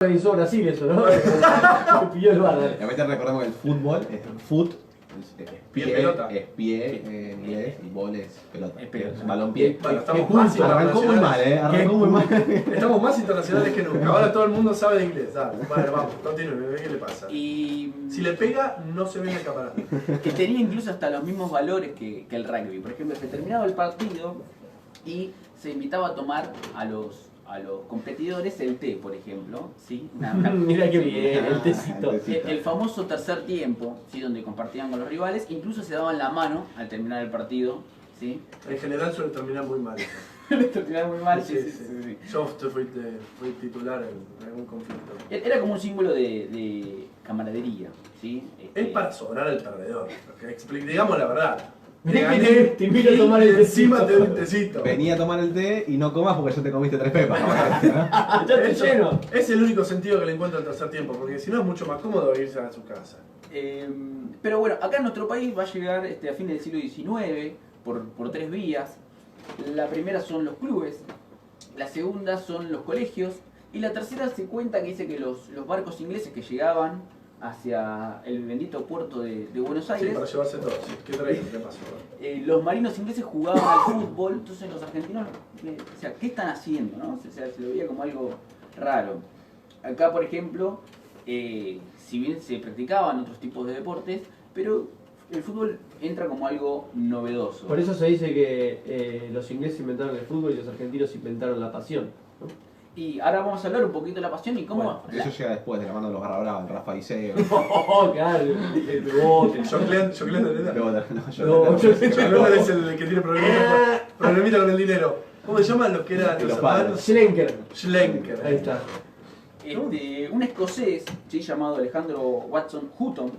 Organizó Brasil eso, ¿no? Pilló el bar. Y ahorita recordemos que el fútbol es foot, Pelota. es pie en inglés y bol es pelota. Es pelota. Balón pie. Bueno, estamos más Arrancó muy mal, arrancó muy mal. Estamos más internacionales que nunca. Ahora todo el mundo sabe de inglés. Dale, bueno, vamos, continúe, ¿qué le pasa? Y Si le pega, no se ve en el caparazón. que tenía incluso hasta los mismos valores que el rugby. Por ejemplo, se terminaba el partido y se invitaba a tomar a los competidores el té, por ejemplo. ¿Sí? Mira qué bien, el tecito. El famoso tercer tiempo, ¿sí? Donde compartían con los rivales, incluso se daban la mano al terminar el partido. ¿Sí? En general suele terminar muy mal. Terminaba muy mal, sí. Yo fui titular en algún conflicto. Era como un símbolo de camaradería. ¿Sí? Es para sobrar al perdedor. Digamos la verdad. Mirá que te invito a tomar el encima tecito. te doy un tecito. Venía a tomar el té y no comas porque ya te comiste 3 pepas. Ya estoy Eso lleno. es el único sentido que le encuentro al tercer tiempo, porque si no es mucho más cómodo irse a su casa. Pero bueno, acá en nuestro país va a llegar a fines del siglo XIX por 3 vías. La primera son los clubes, la segunda son los colegios y la tercera se cuenta que dice que los barcos ingleses que llegaban hacia el bendito puerto de Buenos Sí, Aires, para llevarse todo. Sí. ¿Qué traído? ¿Qué pasó? los marinos ingleses jugaban al fútbol, entonces los argentinos, o sea, ¿qué están haciendo? ¿No? O sea, se lo veía como algo raro. Acá, por ejemplo, si bien se practicaban otros tipos de deportes, pero el fútbol entra como algo novedoso. Por eso se dice que los ingleses inventaron el fútbol y los argentinos inventaron la pasión, ¿no? Y ahora vamos a hablar un poquito de la pasión y cómo... Bueno, eso llega después de la mano de los Barra Brava, el Rafa Iseo. Oh, claro, el rebote. Joclén de edad. No, Joclén es el que tiene problemita con el dinero. ¿Cómo se llaman los que eran los hermanos? Schlenker. Schlenker. Ahí está. Un escocés, ¿sí? Llamado Alejandro Watson Hutton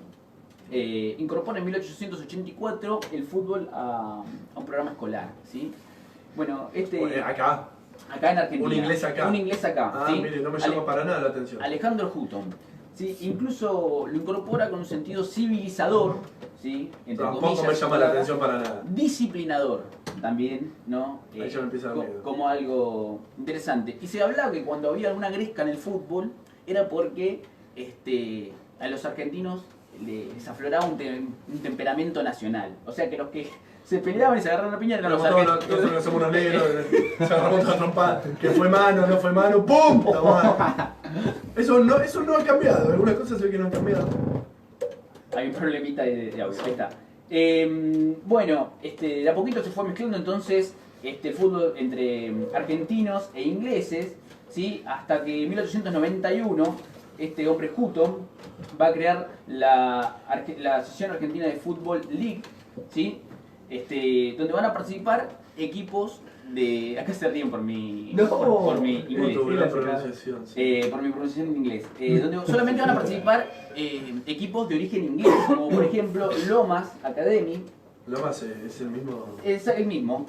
incorpora en 1884 el fútbol a un programa escolar, ¿sí? Bueno, acá en Argentina. Un inglés acá. Un inglés acá. Ah, ¿sí? mire, no me llama para nada la atención. Alejandro Hutton. ¿Sí? Incluso lo incorpora con un sentido civilizador, ¿sí? Entre Tampoco comillas, me llama la atención para nada. disciplinador también, ¿no? Ahí ya me empieza a dar miedo. Como algo interesante. Y se hablaba que cuando había alguna gresca en el fútbol era porque a los argentinos les afloraba un temperamento nacional. O sea que los que se peleaban y se agarraban la piña eran los argentinos. Nosotros no somos unos negros, se agarramos toda trompada. Que fue mano, no fue mano, ¡pum! Tomá. Eso no ha cambiado, algunas cosas se ve que no han cambiado. Hay un problemita de audio, ahí está. Bueno, de a poquito se fue mezclando entonces el fútbol entre argentinos e ingleses, ¿sí? Hasta que en 1891 este hombre Hutton va a crear la Asociación Argentina de Fútbol League, ¿sí? Donde van a participar equipos de... Acá se ríen por mi inglés. Por mi pronunciación en inglés. Donde solamente van a participar equipos de origen inglés, como por ejemplo Lomas Academy. Lomas es el mismo. Es el mismo.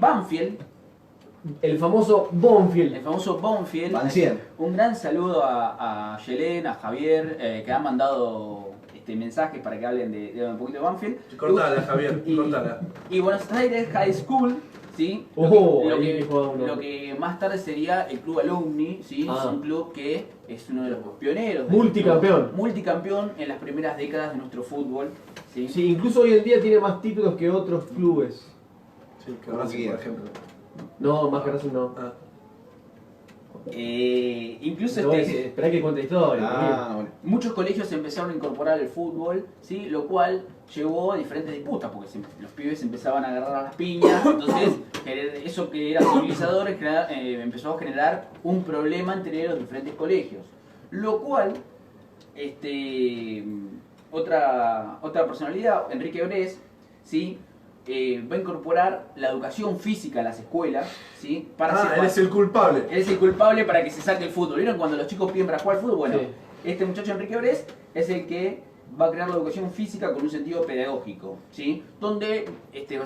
Banfield. El famoso Bonfield. El famoso Banfield. Bancien. Un gran saludo a Yelén, a Javier, que han mandado mensajes para que hablen de un poquito de Banfield. Cortala, Javier, cortala. Y Buenos Aires High School, ¿sí? Lo que más tarde sería el Club Alumni, ¿sí? Es un club que es uno de los pioneros. Multicampeón. Multicampeón en las primeras décadas de nuestro fútbol, ¿sí? Sí, incluso hoy en día tiene más títulos que otros clubes. Sí, que Racing, por ejemplo. No, más que Racing no. Incluso esperá que cuente historia. Bueno. Muchos colegios empezaron a incorporar el fútbol, ¿sí? Lo cual llevó a diferentes disputas, porque los pibes empezaban a agarrar a las piñas, entonces eso que era civilizador empezó a generar un problema entre los diferentes colegios. Lo cual, otra personalidad, Enrique Bres, ¿sí? Va a incorporar la educación física a las escuelas, ¿sí? Él es el culpable. Él es el culpable para que se saque el fútbol. ¿Vieron cuando los chicos piden para jugar al fútbol? Bueno, sí. Este muchacho Enrique Bres es el que va a crear la educación física con un sentido pedagógico, ¿sí? Donde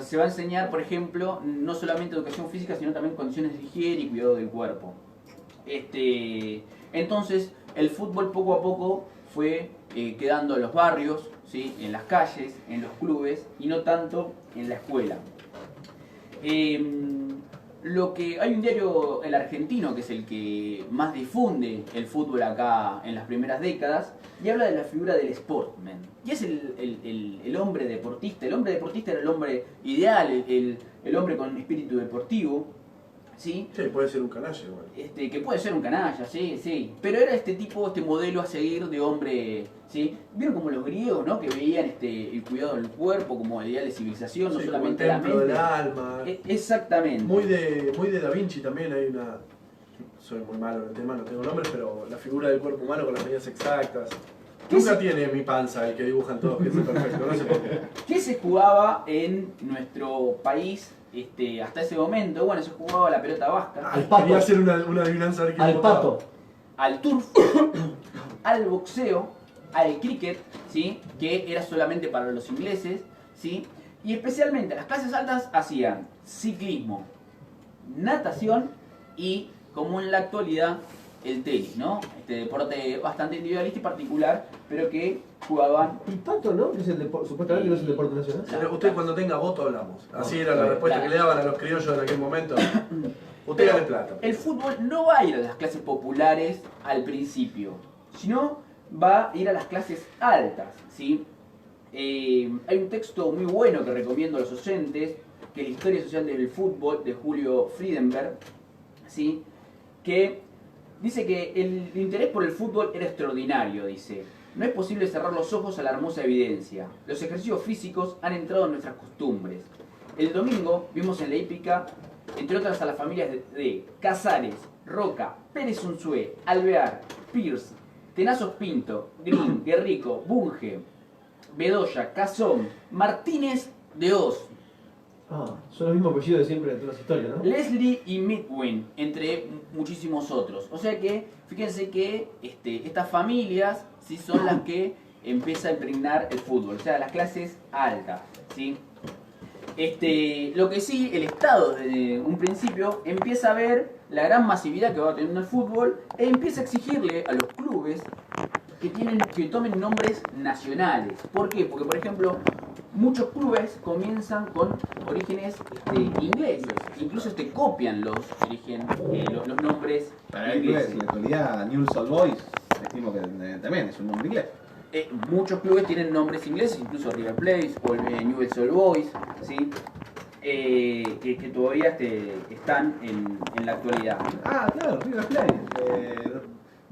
se va a enseñar, por ejemplo, no solamente educación física, sino también condiciones de higiene y cuidado del cuerpo. Entonces, el fútbol poco a poco fue quedando en los barrios, ¿sí? En las calles, en los clubes y no tanto en la escuela. Hay un diario, El Argentino, que es el que más difunde el fútbol acá en las primeras décadas, y habla de la figura del sportman. Y es el hombre deportista. El hombre deportista era el hombre ideal, el hombre con espíritu deportivo, ¿sí? Sí, puede ser un canalla igual. Que puede ser un canalla, sí. Pero era este modelo a seguir de hombre, ¿sí? Vieron como los griegos, ¿no? Que veían el cuidado del cuerpo como el ideal de civilización, no Sí, solamente como la el templo mente. del alma. Exactamente. Muy de Da Vinci también hay una... Soy muy malo en el tema, no tengo nombres, pero la figura del cuerpo humano con las medidas exactas. Nunca tiene mi panza el que dibujan todos, que es perfecto, no sé por qué. ¿Qué se jugaba en nuestro país hasta ese momento? Bueno, se jugaba la pelota vasca, Al pato. Quería hacer una adivinanza a ver quién Al votaba. pato. al turf, al boxeo, al cricket, ¿sí? Que era solamente para los ingleses, ¿sí? Y especialmente las clases altas hacían ciclismo, natación y, como en la actualidad, el tenis, ¿no? Este deporte bastante individualista y particular, pero que jugaban... El pato, ¿no? Que es supuestamente no es el deporte nacional. Claro. Usted cuando tenga voto hablamos. Así era la Claro. respuesta que le daban a los criollos en aquel momento. Usted Pero gane plata. el fútbol no va a ir a las clases populares al principio, sino va a ir a las clases altas, ¿sí? Hay un texto muy bueno que recomiendo a los oyentes, que es la historia social del fútbol, de Julio Friedenberg, ¿sí? Que dice que el interés por el fútbol era extraordinario, dice. No es posible cerrar los ojos a la hermosa evidencia. Los ejercicios físicos han entrado en nuestras costumbres. El domingo vimos en la hípica, entre otras, a las familias de Casares, Roca, Pérez Unzué, Alvear, Pierce, Tenazos Pinto, Green, Guerrico, Bunge, Bedoya, Cazón, Martínez de Oz, Ah, son los mismos apellidos de siempre de todas las historias, ¿no? Leslie y Midwin, entre muchísimos otros. O sea que, fíjense que estas familias sí son las que empieza a impregnar el fútbol, o sea, las clases altas, ¿sí? Lo que sí, el Estado desde un principio empieza a ver la gran masividad que va teniendo el fútbol e empieza a exigirle a los clubes que tomen nombres nacionales. ¿Por qué? Porque, por ejemplo, muchos clubes comienzan con orígenes ingleses, incluso copian los nombres Para el ingleses. inglés, en la actualidad, Newell's Old Boys, estimo que también es un nombre inglés. Muchos clubes tienen nombres ingleses, incluso River Plate o el Newell's Old Boys, ¿sí? Que todavía están en la actualidad. Ah, claro, River Plate,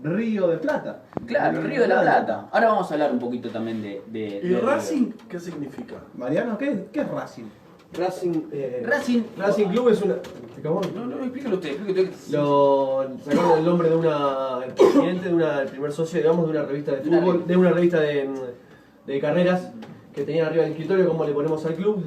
Río de Plata. Claro, Río de la Plata. Ahora vamos a hablar un poquito también de ¿Y Racing qué significa? Mariano, ¿qué es Racing? Racing Club es una... ¿Te acabó? No, explíquelo usted, explíquelo usted. Lo sacaron el nombre de el presidente el primer socio, digamos, de una revista de De una fútbol, revista. de una revista de carreras que tenían arriba del escritorio, cómo le ponemos al club,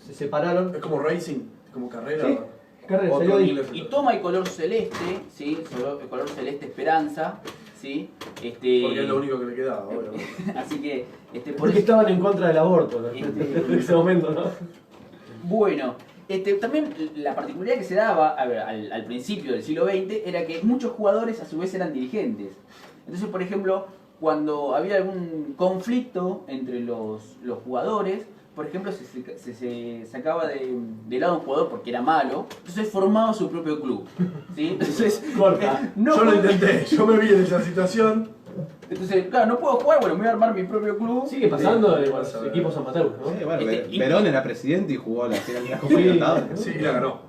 se separaron. Es como Racing, como carrera. Sí. Carreras, Otro salió ahí. inglés. Y toma el color celeste, ¿sí? El color celeste esperanza, ¿sí? Porque es lo único que le quedaba, bueno. Así que, por Porque eso... estaban en contra del aborto, ¿no? Este- En ese momento, ¿no? Bueno, también la particularidad que se daba al principio del siglo XX era que muchos jugadores a su vez eran dirigentes. Entonces, por ejemplo, cuando había algún conflicto entre los jugadores, por ejemplo, se sacaba de lado un jugador porque era malo, entonces formaba su propio club, ¿sí? Entonces, Corta. no Yo lo puede- intenté, yo me vi en esa situación. Entonces, claro, no puedo jugar, bueno, me voy a armar mi propio club. Sigue pasando Sí, en los equipos amateurs, ¿no? Sí, bueno, Y- Verón era presidente y jugó la final de la Copa Sí. Libertadores. Sí, la ganó.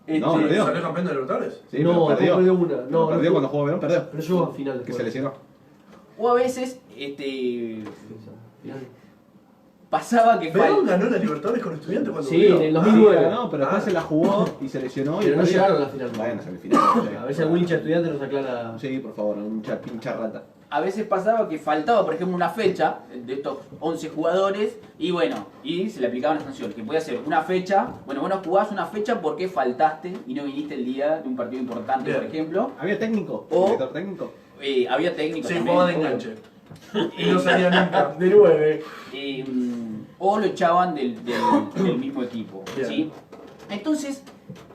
No, perdió. ¿Salió campeón de Libertadores? Sí, No, pero perdió. perdió una. No, perdió no. cuando jugó Verón, perdió. Pero llegó a final Que después. se lesionó. O a veces, Final. pasaba que ¿Verón ganó la Libertadores con Estudiantes cuando Sí, volvió? en el Sí, 2009. ganó, pero después se la jugó y se lesionó. y Pero no perdió. llegaron a la final. Bueno, semifinal. A ver si algún hincha estudiante nos aclara. Sí, por favor, un pincha rata. a veces pasaba que faltaba, por ejemplo, una fecha de estos 11 jugadores y bueno, y se le aplicaba una sanción, que podía ser una fecha, bueno, vos no jugás una fecha porque faltaste y no viniste el día de un partido importante, Bien. por ejemplo. ¿Había técnico? O- ¿Director técnico? Había técnicos Sí, también. jugaba de enganche. Y no salía nunca. De 9. O lo echaban del mismo equipo, Bien. ¿sí? Entonces,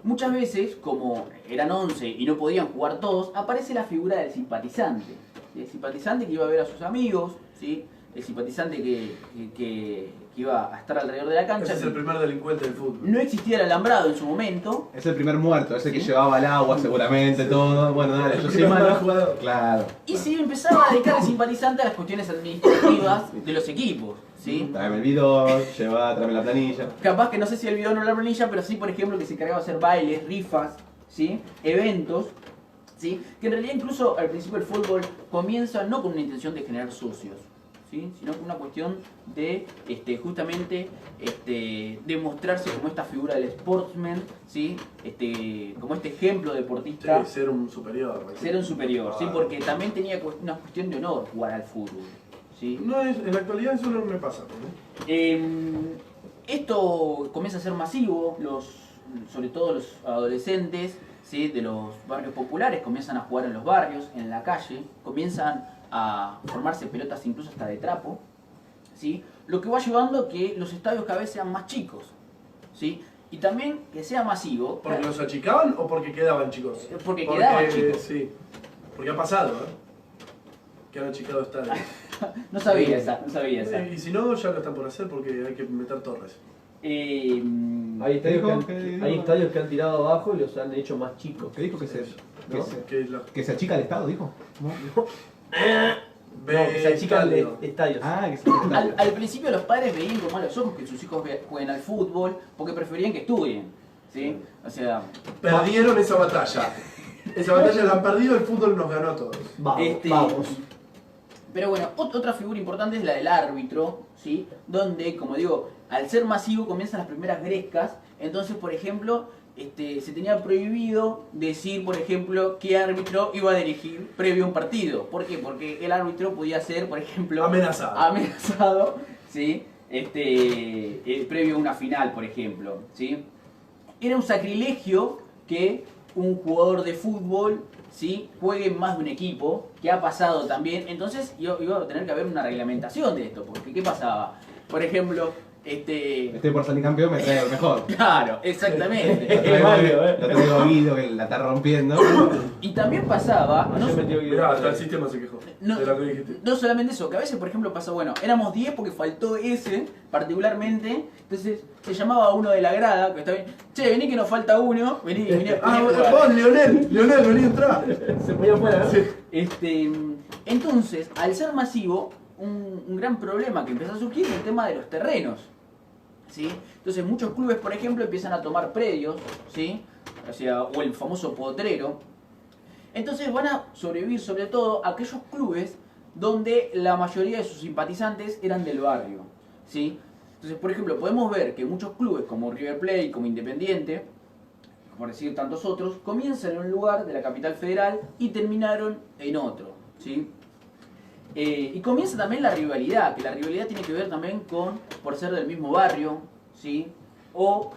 muchas veces, como eran 11 y no podían jugar todos, aparece la figura del simpatizante. ¿Sí? El simpatizante que iba a ver a sus amigos, ¿sí? El simpatizante que que iba a estar alrededor de la cancha. Ese es el primer delincuente del fútbol. No existía el alambrado en su momento. Es el primer muerto, ese que Sí. llevaba el agua seguramente, todo. Bueno, dale, yo soy malo. jugador. Claro. Y se empezaba a dedicar el simpatizante a las cuestiones administrativas de los equipos, ¿sí? Tráeme el bidón, tráeme la planilla. Capaz que no sé si el video no la planilla, pero sí, por ejemplo, que se encargaba de hacer bailes, rifas, ¿sí? Eventos, ¿sí? Que en realidad incluso al principio el fútbol comienza no con una intención de generar socios, ¿sí? Sino con una cuestión de justamente demostrarse como esta figura del sportsman, ¿sí? Como este ejemplo deportista. Sí, ser un superior. Ser un superior, ¿sí? Porque también tenía una cuestión de honor jugar al fútbol, ¿sí? No, en la actualidad eso no me pasa. ¿no? Esto comienza a ser masivo, sobre todo los adolescentes, ¿sí? De los barrios populares comienzan a jugar en los barrios, en la calle, comienzan a formarse pelotas incluso hasta de trapo, ¿sí? Lo que va llevando a que los estadios cada vez sean más chicos, ¿sí? Y también que sea masivo. ¿Porque los achicaban o porque quedaban chicos? Porque quedaban chicos. Sí, porque ha pasado, que han achicado estadios. No sabía esa. Y si no, ya lo están por hacer porque hay que meter torres. Hay estadios que han tirado abajo y los han hecho más chicos. ¿Qué dijo que se, ¿No? que se achica el Estado, dijo? ¿No? No, que se achican de Estadio. estadios. Ah, que se achica el Al principio los padres veían con malos ojos que sus hijos jueguen al fútbol porque preferían que estudien, ¿sí? O sea, Perdieron esa batalla. Esa batalla la han perdido, el fútbol nos ganó a todos. Vamos. pero bueno, otra figura importante es la del árbitro, ¿sí? Donde, como digo, al ser masivo comienzan las primeras grescas. Entonces, por ejemplo, se tenía prohibido decir, por ejemplo, qué árbitro iba a dirigir previo a un partido. ¿Por qué? Porque el árbitro podía ser, por ejemplo, amenazado, ¿sí? Previo a una final, por ejemplo, ¿sí? Era un sacrilegio que un jugador de fútbol, ¿sí? Juegue en más de un equipo, que ha pasado también. Entonces iba a tener que haber una reglamentación de esto, porque ¿qué pasaba? Por ejemplo, Estoy por salir campeón, me traigo el mejor. Claro, exactamente. Lo traigo a Guido que la está rompiendo. Y también pasaba, Mirá, hasta el sistema se quejó No, de lo que dijiste. no solamente eso, que a veces, por ejemplo, pasa, bueno, éramos 10 porque faltó ese, particularmente, entonces se llamaba a uno de la grada, que está bien, che, vení que nos falta uno, vení Ah, a jugar. vos, Leonel, vení a entrar. Se ponía afuera, ¿no? Sí. Entonces, al ser masivo, un gran problema que empezó a surgir es el tema de los terrenos, ¿sí? Entonces muchos clubes, por ejemplo, empiezan a tomar predios, ¿sí? O el famoso potrero. Entonces van a sobrevivir sobre todo aquellos clubes donde la mayoría de sus simpatizantes eran del barrio, ¿sí? Entonces, por ejemplo, podemos ver que muchos clubes como River Plate, como Independiente, por decir tantos otros, comienzan en un lugar de la capital federal y terminaron en otro, ¿sí? Y comienza también la rivalidad, que la rivalidad tiene que ver también por ser del mismo barrio, ¿sí? O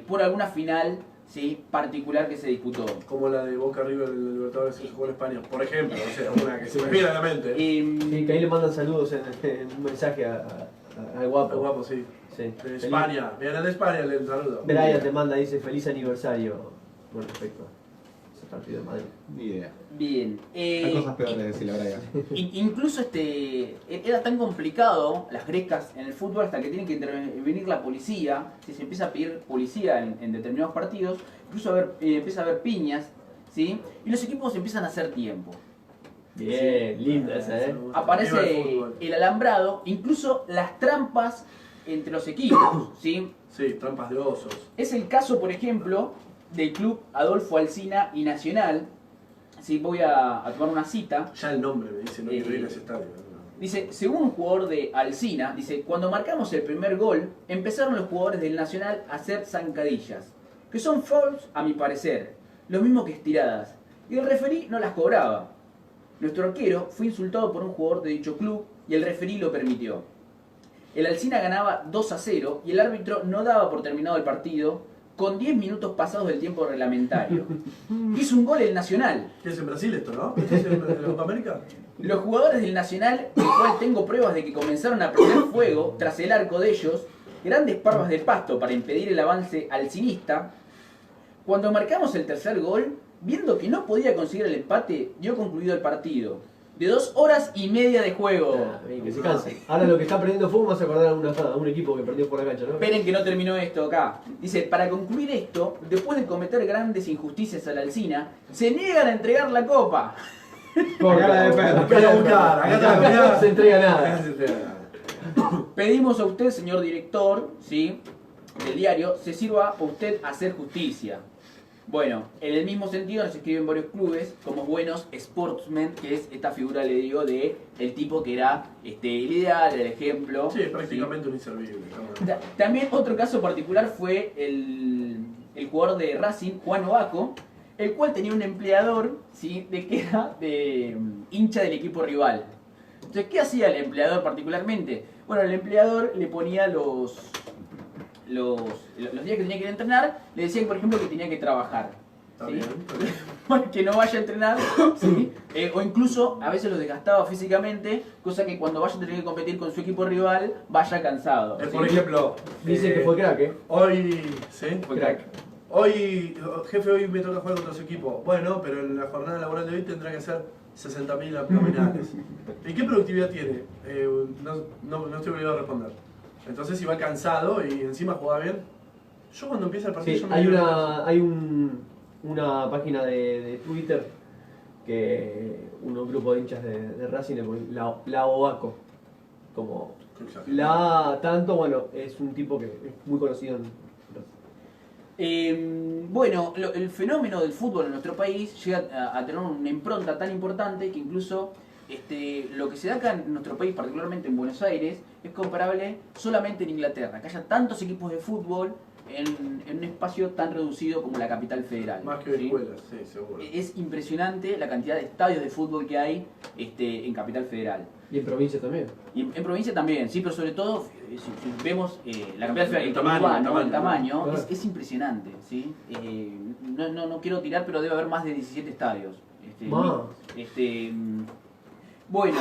por alguna final, ¿sí? Particular que se disputó. Como la de Boca River en la Libertadores que se jugó en España, por ejemplo, o sea, una que se me viene a la mente. Sí, que ahí le mandan saludos en un mensaje al guapo. El guapo, sí. Sí. De España, viene de España, le saludo. Brian te manda, dice feliz aniversario con respecto a ese partido de Madrid. Ni idea. Bien. Hay cosas peores de decirle a Brian. Incluso era tan complicado las grescas en el fútbol hasta que tiene que intervenir la policía. Si se empieza a pedir policía en determinados partidos, incluso empieza a haber piñas, ¿sí? Y los equipos empiezan a hacer tiempo. Bien, linda esa, ¿eh? Viva Aparece el fútbol. el alambrado, incluso las trampas entre los equipos, ¿sí? Sí, trampas de osos. Es el caso, por ejemplo, del club Adolfo Alsina y Nacional. ¿Sí? Voy a tomar una cita. Ya el nombre me dice, no quiero ir a ese estadio. Dice, según un jugador de Alsina, dice, cuando marcamos el primer gol, empezaron los jugadores del Nacional a hacer zancadillas, que son fouls a mi parecer, lo mismo que estiradas, y el referí no las cobraba. Nuestro arquero fue insultado por un jugador de dicho club y el referí lo permitió. El Alsina ganaba 2-0 y el árbitro no daba por terminado el partido con 10 minutos pasados del tiempo reglamentario. Hizo un gol el Nacional. ¿Qué es en Brasil esto, no? ¿Esto es en la Copa América? Los jugadores del Nacional, del cual tengo pruebas de que comenzaron a prender fuego tras el arco de ellos, grandes parvas de pasto para impedir el avance alcinista. Cuando marcamos el tercer gol, viendo que no podía conseguir el empate, dio concluido el partido. de 2 horas y media de juego. Que se canse. Ahora lo que está perdiendo fútbol me hace acordar a un equipo que perdió por la cancha, ¿no? Esperen que no terminó esto acá. Dice, para concluir esto, después de cometer grandes injusticias a la Alsina, se niegan a entregar la copa. Cara de perro. Acá a buscar, acá No se entrega Acá nada. se entrega nada. Pedimos a usted, señor director, ¿sí?, del diario, se sirva a usted hacer justicia. Bueno, en el mismo sentido nos escriben varios clubes como buenos sportsmen, que es esta figura, le digo, de el tipo que era el ideal, el ejemplo. Sí, prácticamente un inservible. También otro caso particular fue el jugador de Racing, Juan Ovaco, el cual tenía un empleador, ¿sí?, de que era de hincha del equipo rival. Entonces, ¿qué hacía el empleador particularmente? Bueno, el empleador le ponía los días que tenía que ir a entrenar, le decían, por ejemplo, que tenía que trabajar. Está ¿sí? bien, está bien. Bueno, que no vaya a entrenar, ¿sí? O incluso a veces los desgastaba físicamente, cosa que cuando vaya a tener que competir con su equipo rival, vaya cansado. ¿sí? Por ejemplo, Dice que fue crack, ¿eh? hoy, ¿sí? Fue crack. Hoy, jefe, hoy me toca jugar contra su equipo. Bueno, pero en la jornada laboral de hoy tendrá que hacer 60.000 abdominales. ¿Y qué productividad tiene? No estoy obligado a responder. Entonces, si va cansado y encima juega bien, yo cuando empieza el partido... Sí, yo me hay digo, una página de Twitter que un grupo de hinchas de Racing le pone la Ovaco. Como la tanto, bueno, es un tipo que es muy conocido en Bueno, el fenómeno del fútbol en nuestro país llega a tener una impronta tan importante que incluso lo que se da acá en nuestro país, particularmente en Buenos Aires, es comparable solamente en Inglaterra, que haya tantos equipos de fútbol en un espacio tan reducido como la capital federal. Más que ¿sí? escuelas, sí, seguro. Es impresionante la cantidad de estadios de fútbol que hay en capital federal. Y en provincia también. Y en provincia también, sí, pero sobre todo, si vemos la capital federal, El tamaño, el tamaño claro. es impresionante, ¿sí? No quiero tirar, pero debe haber más de 17 estadios. Más. Bueno,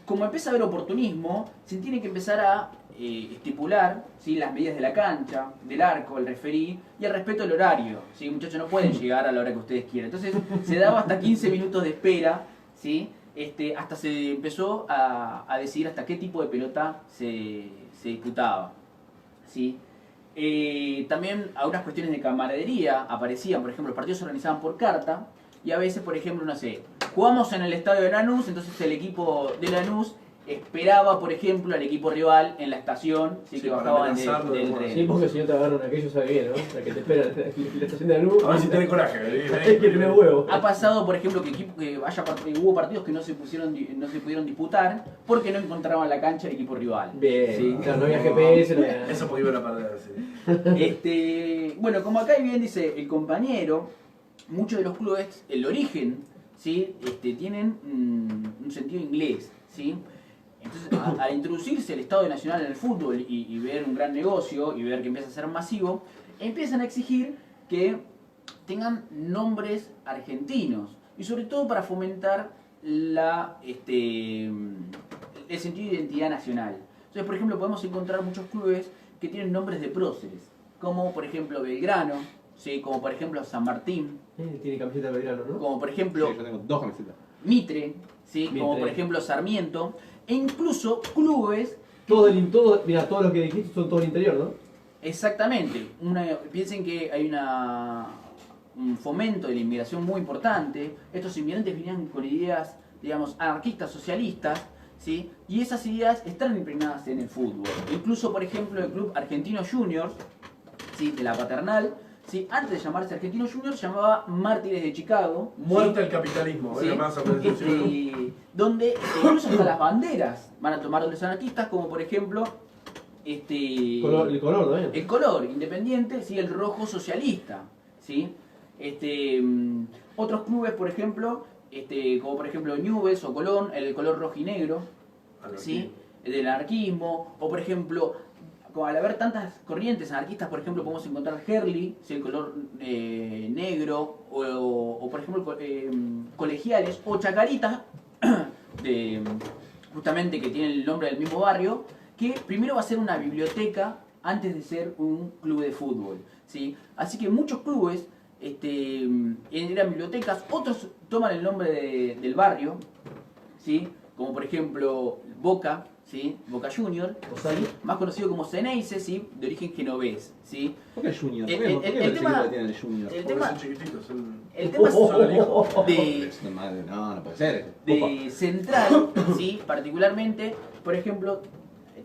como empieza a haber oportunismo, se tiene que empezar a estipular, ¿sí?, las medidas de la cancha, del arco, el referí y el respeto al horario. ¿Sí? Muchachos, no pueden llegar a la hora que ustedes quieran. Entonces se daba hasta 15 minutos de espera, ¿sí? Hasta se empezó a decidir hasta qué tipo de pelota se disputaba. ¿Sí? También algunas cuestiones de camaradería aparecían, por ejemplo, los partidos se organizaban por carta y a veces, por ejemplo, no sé, jugamos en el estadio de Lanús, entonces el equipo de Lanús esperaba, por ejemplo, al equipo rival en la estación, ¿sí? Sí, que para bajaban amenazarlo del de tren. Sí, porque si no te agarran aquello sabe bien, ¿no? La que te espera en la estación de la luz. A ver si tenés coraje. Hay que tener huevo. Ha pasado, por ejemplo, que hubo partidos que no se pudieron disputar porque no encontraban la cancha del equipo rival. Bien, Sí. claro, no había GPS, no había... Eso porque iban a perder, sí. Bueno, como acá bien dice el compañero, muchos de los clubes, el origen, ¿sí? Tienen un sentido inglés, ¿sí? Entonces, al introducirse el Estado Nacional en el fútbol y ver un gran negocio y ver que empieza a ser masivo, empiezan a exigir que tengan nombres argentinos y sobre todo para fomentar el sentido de identidad nacional. Entonces, por ejemplo, podemos encontrar muchos clubes que tienen nombres de próceres, como por ejemplo Belgrano, ¿sí? Como por ejemplo San Martín, Tiene camiseta de Belgrano, ¿no? como por ejemplo Sí, yo tengo 2 camisetas. Mitre, ¿sí? Como Mitre. por ejemplo Sarmiento, e incluso clubes. Mira, todos los que dijiste son todo el interior, ¿no? Exactamente. Piensen que hay un fomento de la inmigración muy importante. Estos inmigrantes venían con ideas, digamos, anarquistas, socialistas, ¿sí? Y esas ideas están impregnadas en el fútbol. Incluso, por ejemplo, el club Argentino Juniors, ¿sí?, de la Paternal, ¿sí?, antes de llamarse Argentino Juniors, se llamaba Mártires de Chicago. Muerte ¿sí? al capitalismo, Sí. era más o menos eso. Donde incluso hasta las banderas van a tomar de los anarquistas, como por ejemplo El color, ¿no? el color independiente, ¿sí?, el rojo socialista, ¿sí? Otros clubes, por ejemplo, como por ejemplo Newell's o Colón, el color rojo y negro, ¿sí?, el del anarquismo, o por ejemplo, como al haber tantas corrientes anarquistas, por ejemplo, podemos encontrar Herli, ¿sí?, el color negro, o por ejemplo colegiales, o Chacarita, justamente que tiene el nombre del mismo barrio, que primero va a ser una biblioteca antes de ser un club de fútbol, ¿sí? Así que muchos clubes eran bibliotecas, otros toman el nombre del barrio, ¿sí? Como por ejemplo Boca, ¿sí? Boca Junior, ¿sí? Más conocido como Ceneice, ¿sí? De origen genovés, ¿sí? ¿Por qué Junior? ¿Por El- qué el- por qué el el tema- equipo tiene el Junior? El Porque tema, son chiquititos, son... el tema de, No puede ser. de Central, ¿sí? Particularmente, por ejemplo,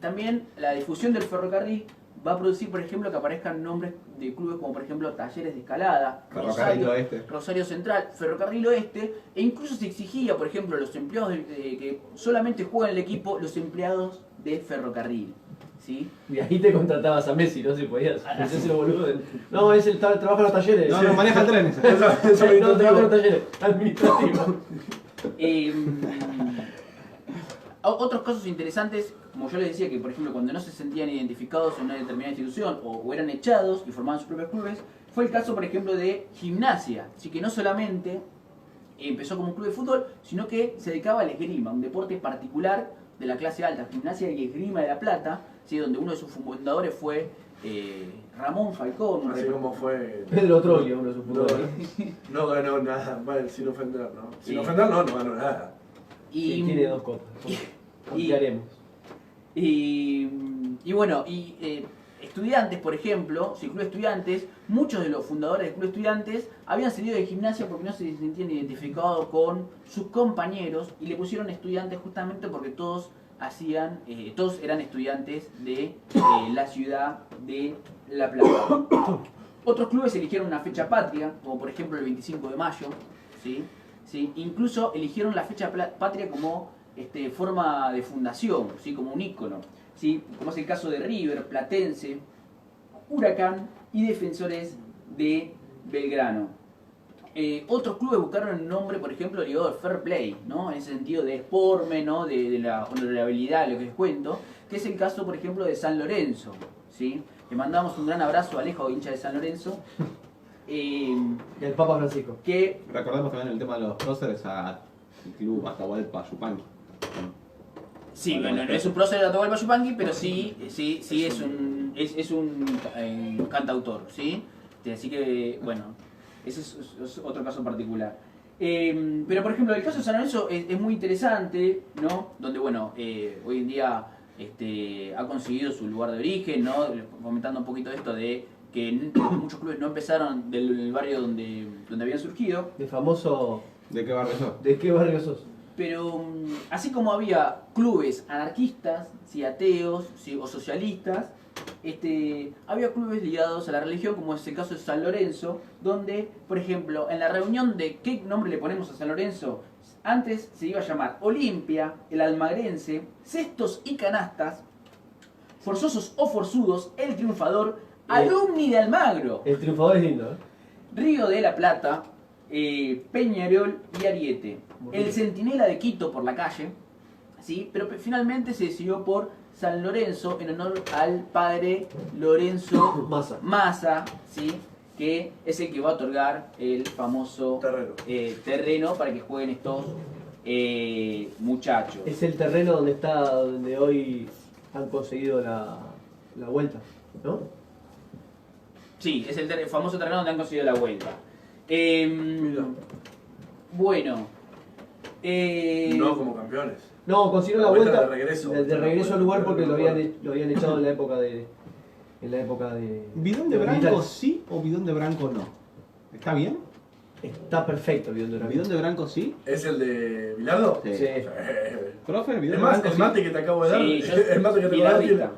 también la difusión del ferrocarril va a producir, por ejemplo, que aparezcan nombres de clubes como, por ejemplo, Talleres de Escalada, Ferrocarril Oeste. Rosario Central, Ferrocarril Oeste, e incluso se exigía, por ejemplo, a los empleados que solamente juegan el equipo, los empleados de ferrocarril, ¿sí? Y ahí te contratabas a Messi, ¿no? Si podías. Hacéselo boludo. No, es el trabaja en los talleres. No, no maneja trenes. No, trabaja en los talleres. Administrativo. Otros casos interesantes, como yo les decía, que por ejemplo cuando no se sentían identificados en una determinada institución o eran echados y formaban sus propios clubes, fue el caso por ejemplo de Gimnasia, así que no solamente empezó como un club de fútbol, sino que se dedicaba al esgrima, un deporte particular de la clase alta, Gimnasia y Esgrima de La Plata, ¿sí? Donde uno de sus fundadores fue Ramón Falcón. Así como fue... Pedro Troglio, uno de sus fundadores. No ganó nada, bueno, sin ofender, ¿no? Sin Sí. ofender no ganó nada. Sí, tiene 2 copas. Confiaremos. Y bueno, estudiantes, por ejemplo, si club de estudiantes, muchos de los fundadores del club de estudiantes habían salido de Gimnasia porque no se sentían identificados con sus compañeros y le pusieron estudiantes justamente porque todos eran estudiantes de la ciudad de La Plata. Otros clubes eligieron una fecha patria, como por ejemplo el 25 de mayo, ¿sí? ¿Sí? Incluso eligieron la fecha patria como forma de fundación, ¿sí? Como un ícono, ¿sí? Como es el caso de River, Platense, Huracán y Defensores de Belgrano. Otros clubes buscaron el nombre, por ejemplo, ligado al fair play, ¿no? En ese sentido de esporme, ¿no? De la honorabilidad, lo que les cuento, que es el caso, por ejemplo, de San Lorenzo, ¿sí? Le mandamos un gran abrazo a Alejo, hincha de San Lorenzo. El Papa Francisco. Que Recordemos también el tema de los próceres al club Atahualpa Yupanqui. sí, no es un prócer de Atahualpa Yupanqui, pero sí es un cantautor, ¿sí? Así que, bueno, ese es otro caso particular. Pero, por ejemplo, el caso de San Lorenzo es muy interesante, ¿no? Donde, bueno, hoy en día ha conseguido su lugar de origen, ¿no? Comentando un poquito esto de que muchos clubes no empezaron del barrio donde habían surgido. De famoso. ¿De qué barrio sos? ¿De qué barrio sos? Pero así como había clubes anarquistas, ¿sí? Ateos, ¿sí? O socialistas, había clubes ligados a la religión, como es el caso de San Lorenzo, donde, por ejemplo, en la reunión de qué nombre le ponemos a San Lorenzo, antes se iba a llamar Olimpia, el Almagrense, Cestos y Canastas, Forzosos o Forzudos, El Triunfador, Alumni de Almagro, El triunfador es lindo, ¿eh? Río de la Plata, Peñarol y Ariete. El Centinela de Quito por la calle, ¿sí? Pero finalmente se decidió por San Lorenzo en honor al padre Lorenzo Massa, ¿sí? Que es el que va a otorgar el famoso terreno para que jueguen estos muchachos. Es el terreno donde hoy han conseguido la vuelta, ¿no? Sí, es el famoso terreno donde han conseguido la vuelta. Bueno. No como campeones. No, consiguieron la vuelta de regreso. de regreso al lugar porque lo habían echado en la época de. ¿Bidón de Branco sí o bidón de Branco no? ¿Está bien? Está perfecto el bidón de Branco. ¿Bidón de Branco sí? ¿Es el de Bilardo? Sí. Profe, el bidón Es de más, Branco el sí. mate que te acabo de dar. Sí, yo el mate que te acabo de dar. bilardista.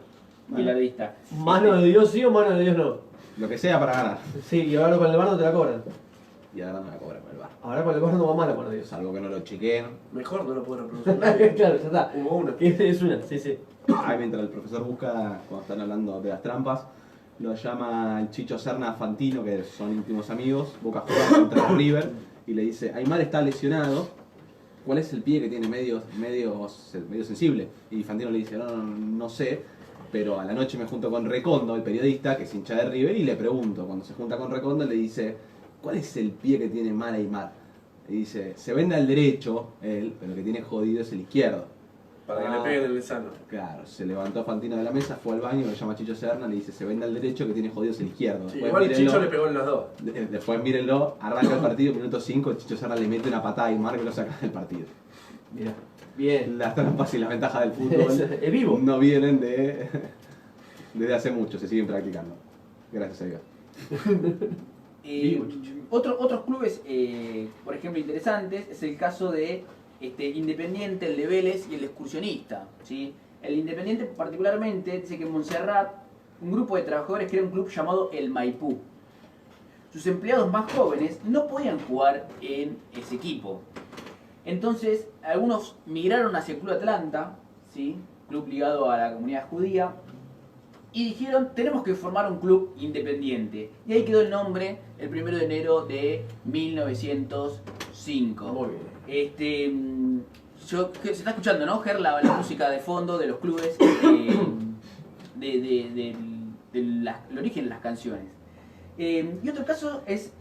Bilardista. ¿Mano de Dios sí o mano de Dios no? Lo que sea para ganar. Sí, y ahora con el bar no te la cobran. Y ahora no la cobra con el bar. Ahora con el bar no va mal la mano de Dios. Salvo que no lo chequeen. Mejor no lo puedo reproducir nadie. Claro, ya está. Hubo una. Es una, sí. Ahí mientras el profesor busca, cuando están hablando de las trampas, lo llama el Chicho Serna Fantino, que son íntimos amigos. Boca juega contra River y le dice: Aymar está lesionado. ¿Cuál es el pie que tiene medio sensible? Y Fantino le dice: no sé, pero a la noche me junto con Recondo, el periodista, que es hincha de River, y le pregunto. Cuando se junta con Recondo le dice: ¿cuál es el pie que tiene mal Aymar? Y dice: se vende al derecho él, pero el que tiene jodido es el izquierdo. Para que le peguen en el sano. Claro, se levantó Fantino de la mesa, fue al baño, lo llama Chicho Serna, le dice, se vende al derecho que tiene jodidos el izquierdo. Sí, Después, igual mírenlo, Chicho le pegó en los dos. después mírenlo, arranca el partido, minuto 5, Chicho Serna le mete una patada y Marco lo saca del partido. Mira, bien. Las trampas y las ventajas del fútbol Es vivo. no vienen desde hace mucho, se siguen practicando. Gracias a Dios. Otros clubes, por ejemplo, interesantes, es el caso de Independiente, el de Vélez y el Excursionista. ¿Sí? El Independiente particularmente dice que en Montserrat un grupo de trabajadores crea un club llamado El Maipú. Sus empleados más jóvenes no podían jugar en ese equipo. Entonces, algunos migraron hacia el Club Atlanta, ¿sí? Club ligado a la comunidad judía, y dijeron, tenemos que formar un club independiente. Y ahí quedó el nombre el 1 de enero de 1905. Muy bien. Se está escuchando, ¿no, Ger? La música de fondo de los clubes, el origen de las canciones. Y otro caso es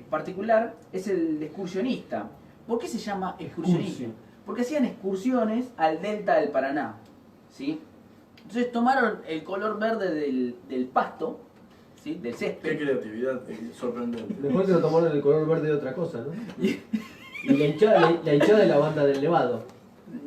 particular, es el de Excursionista. ¿Por qué se llama excursionista? Porque hacían excursiones al delta del Paraná, ¿sí? Entonces tomaron el color verde del pasto, ¿sí? Del Qué césped. creatividad sorprendente. Mejor que lo tomaron el color verde de otra cosa, ¿no? Y la hinchada de la banda del Nevado.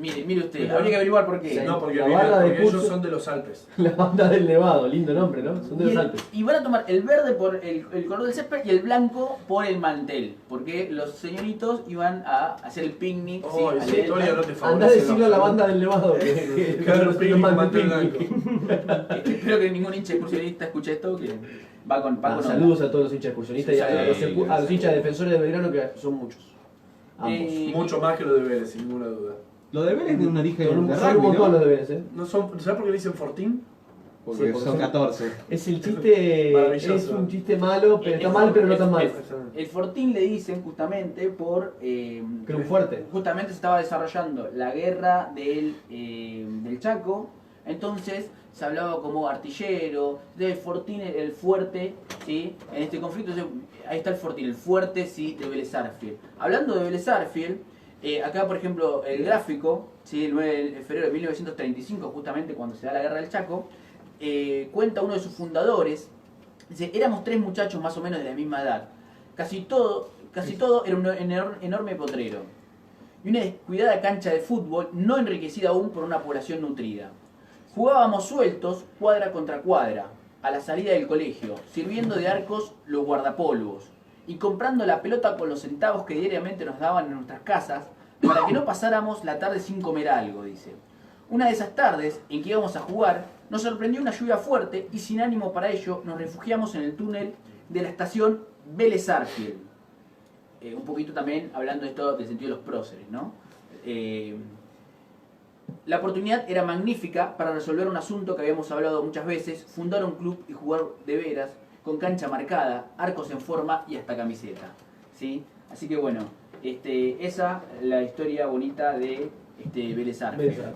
Mire usted, habría que averiguar por qué. No, porque, La barra de porque ellos curso- son de los Alpes. La banda del Nevado, lindo nombre, ¿no? Son de los Alpes. Y van a tomar el verde por el color del césped y el blanco por el mantel. Porque los señoritos iban a hacer el picnic. Oh, ¿sí? esa al historia delta. no te favorece. Andá a decirle a la ¿no? banda del Nevado que Claro, los picnic, mande mantel picnic. blanco. Espero que ningún hincha excursionista escuche esto, que va con Ah, onda. saludos a todos los hinchas excursionistas y a los hinchas defensores de Belgrano, que son muchos. Ambos. Mucho más que lo de Vélez, sin ninguna duda. Lo de Vélez tiene un origen Son de un rugby, montón los ¿no? deberes, ¿eh? No son, ¿sabes por qué le dicen Fortín? Porque Sí, porque son son- 14. Es el chiste, Maravilloso. es un chiste malo, pero está mal, pero no tan mal. El Fortín le dicen justamente por... Que era un fuerte. Justamente se estaba desarrollando la guerra del Chaco, entonces se hablaba como artillero, del Fortín, el fuerte, ¿sí? En este conflicto, ahí está el Fortín, el fuerte, ¿sí? De Vélez Sarsfield. Hablando de Vélez Sarsfield, acá por ejemplo el gráfico, ¿sí? El 9 de febrero de 1935, justamente cuando se da la guerra del Chaco, cuenta uno de sus fundadores, dice, éramos 3 muchachos más o menos de la misma edad, casi todo era un enorme potrero y una descuidada cancha de fútbol no enriquecida aún por una población nutrida. Jugábamos sueltos, cuadra contra cuadra, a la salida del colegio, sirviendo de arcos los guardapolvos y comprando la pelota con los centavos que diariamente nos daban en nuestras casas para que no pasáramos la tarde sin comer algo, dice. Una de esas tardes en que íbamos a jugar, nos sorprendió una lluvia fuerte y sin ánimo para ello nos refugiamos en el túnel de la estación Vélez Sarsfield. Un poquito también hablando de esto del sentido de los próceres, ¿no? La oportunidad era magnífica para resolver un asunto que habíamos hablado muchas veces, fundar un club y jugar de veras, con cancha marcada, arcos en forma y hasta camiseta, ¿sí? Así que bueno, esa la historia bonita de Vélez Sarsfield.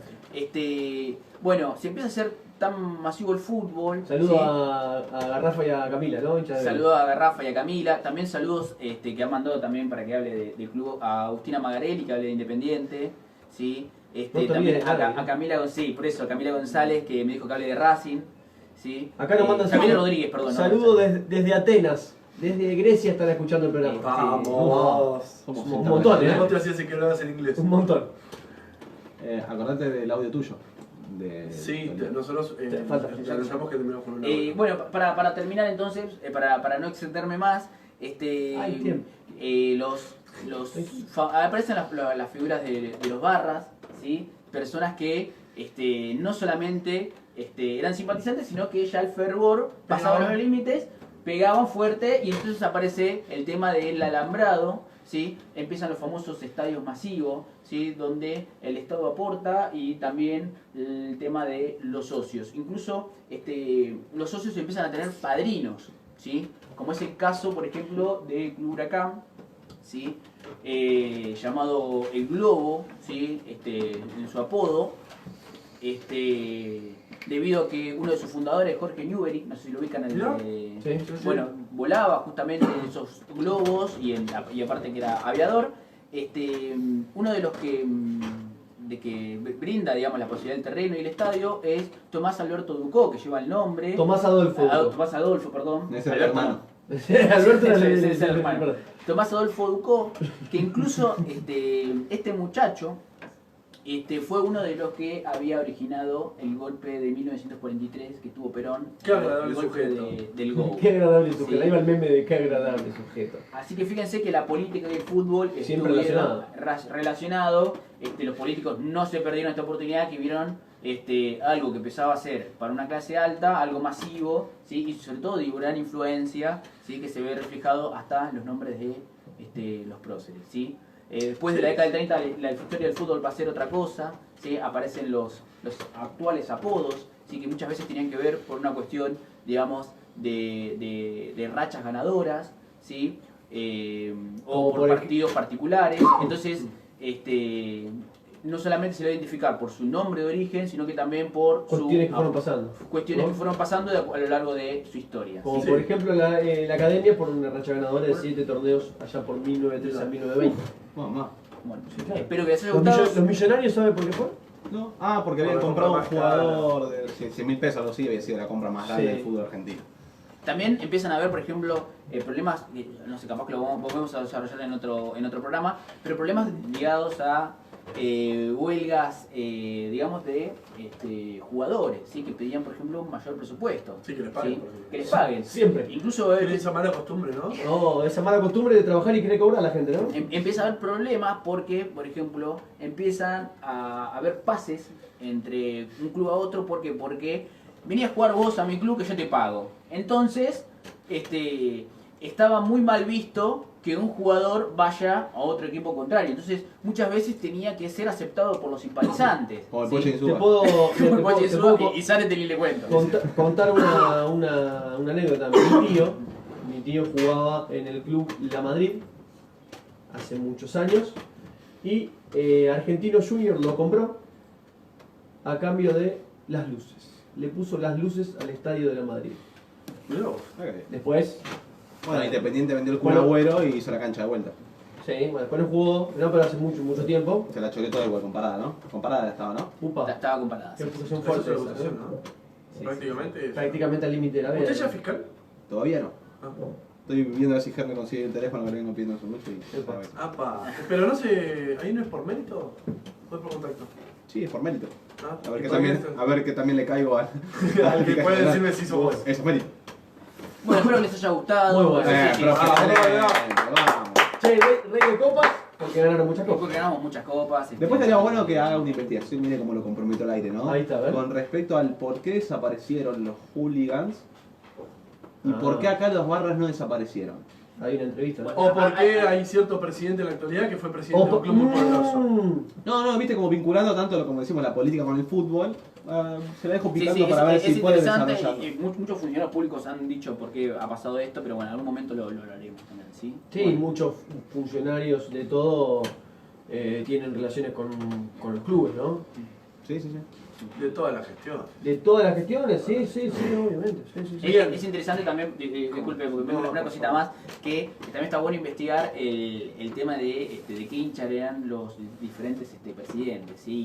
Bueno, se empieza a hacer tan masivo el fútbol. Saludos ¿sí? a Garrafa y a Camila, ¿no? Hincha de Saludos a Garrafa y a Camila. También saludos que han mandado también para que hable del club a Agustina Magarelli, que hable de Independiente. ¿Sí? No te También olvides de Racing. a Camila, sí, por eso, a Camila González, que me dijo que hable de Racing. ¿Sí? Acá nos mandan Camila saludos. Rodríguez, perdón. Saludos desde Atenas. Desde Grecia están escuchando el programa. Vamos. Somos Un montón, ¿eh? ¿Cómo te hacías que hablabas en inglés? Un montón. Acordate del audio tuyo. Sí, nosotros falta. ya anunciamos que terminamos con una hora. Bueno, para terminar entonces, para no extenderme más, Hay tiempo. aparecen las figuras de los barras, ¿sí? Personas que no solamente eran simpatizantes, sino que ya el fervor pasaba los límites, pegaban fuerte y entonces aparece el tema del alambrado, ¿sí? Empiezan los famosos estadios masivos, ¿sí? Donde el Estado aporta y también el tema de los socios. Incluso los socios empiezan a tener padrinos, ¿sí? Como es el caso, por ejemplo, del Club Huracán, ¿sí? Llamado El Globo, ¿sí? En su apodo, debido a que uno de sus fundadores, Jorge Newbery, no sé si lo ubican, Sí. bueno, volaba justamente en esos globos y aparte que era aviador. Uno de los que brinda, digamos, la posibilidad del terreno y el estadio es Tomás Alberto Ducó, que lleva el nombre. Tomás Adolfo. Tomás Adolfo, perdón. Es el Alberto hermano. Alberto era es el hermano. Tomás Adolfo Ducó, que incluso este muchacho fue uno de los que había originado el golpe de 1943 que tuvo Perón. Qué agradable el golpe sujeto. del GO. Qué agradable sujeto. Sí. Ahí va el meme de qué agradable sujeto. Así que fíjense que la política y el fútbol Siempre estuvieron relacionados. Los políticos no se perdieron esta oportunidad, que vieron algo que empezaba a ser para una clase alta, algo masivo, ¿sí? Y sobre todo de gran influencia, ¿sí? Que se ve reflejado hasta en los nombres de los próceres, ¿sí? Después de la década del 30 la historia del fútbol va a ser otra cosa, ¿sí? Aparecen los actuales apodos, ¿sí? Que muchas veces tenían que ver por una cuestión, digamos, de rachas ganadoras, ¿sí? O por partidos particulares. Entonces, no solamente se le va a identificar por su nombre de origen, sino que también por cuestiones que fueron pasando. Cuestiones ¿no? que fueron pasando a lo largo de su historia. Como Sí. por ejemplo la academia por una racha ganadora de 7 torneos allá por 1913 a 1920. Mamá. Bueno, Sí, claro. espero que les haya ¿Los, gustado. los millonarios saben por qué fue? No. Ah, porque habían Por comprado un compra más jugador de 100.000 pesos, algo así, había sido la compra más grande Sí. del fútbol argentino. También empiezan a haber, por ejemplo, problemas, no sé, capaz que lo volvemos a desarrollar en otro programa, pero problemas ligados a huelgas, digamos, de jugadores, ¿sí? Que pedían, por ejemplo, un mayor presupuesto. Sí, que les paguen, ¿sí? por ejemplo. Que les paguen. Siempre. Incluso Tiene esa mala costumbre, ¿no? No, esa mala costumbre de trabajar y querer cobrar a la gente, ¿no? empieza a haber problemas porque, por ejemplo, empiezan a haber pases entre un club a otro. ¿Por qué? Porque venís a jugar vos a mi club que yo te pago. Entonces, estaba muy mal visto que un jugador vaya a otro equipo contrario. Entonces, muchas veces tenía que ser aceptado por los simpatizantes. Como el ¿sí? Poche Te Insúa. puedo, Como el te Poche puedo Insúa y Sárate y le cuento. contar una anécdota. Mi tío jugaba en el club La Madrid hace muchos años y Argentino Junior lo compró a cambio de las luces. Le puso las luces al estadio de La Madrid. Mirá vos. Ok. Después, Bueno, Independiente vendió el Kun Bueno. Agüero y hizo la cancha de vuelta. sí, bueno, después no jugó, no, pero hace mucho tiempo. Se la choqué toda igual comparada, ¿no? Comparada estaba, ¿no? Upa, Estaba comparada. qué sí. acusación Eso fuerte. es una acusación, ¿no? Sí, Prácticamente. sí. Prácticamente al límite de la vida. ¿Usted ya es fiscal? Todavía no. Ah. Estoy viendo a ver si Ger me consigue el teléfono que le vengo pidiendo hace mucho y... Epa. a ver. Apa. Pero no sé, ¿ahí no es por mérito? ¿O es por contacto? Sí, es por mérito. Ah, A ver, ¿y que por también, qué esto? a ver que también le caigo al... Al que puede decirme si sos vos. Eso es mérito. Bueno, espero que les haya gustado. Muy bueno. Así que- Pero, vamos. vamos. Che, rey de copas, porque ganaron muchas copas. Porque ganamos muchas copas. Después estaría bueno que haga una investigación, mire cómo lo comprometió al aire, ¿no? Ahí está, a ver. Con respecto al por qué desaparecieron los hooligans y Ah. por qué acá los barras no desaparecieron. Hay una entrevista. Bueno. O por qué hay cierto presidente en la actualidad que fue presidente de un club muy poderoso. No, viste como vinculando tanto, como decimos, la política con el fútbol, se la dejo Sí, picando sí, para ver es si puede interesante desarrollarlo. y muchos funcionarios públicos han dicho por qué ha pasado esto, pero bueno, en algún momento lo haremos también, ¿sí? Sí, Bueno. muchos funcionarios de todo tienen relaciones con los clubes, ¿no? Sí. De toda la gestión. De todas las gestiones, sí, obviamente. Sí. Es interesante también, disculpe, porque una cosita más, que también está bueno investigar el tema de qué hincha eran los diferentes presidentes, ¿sí?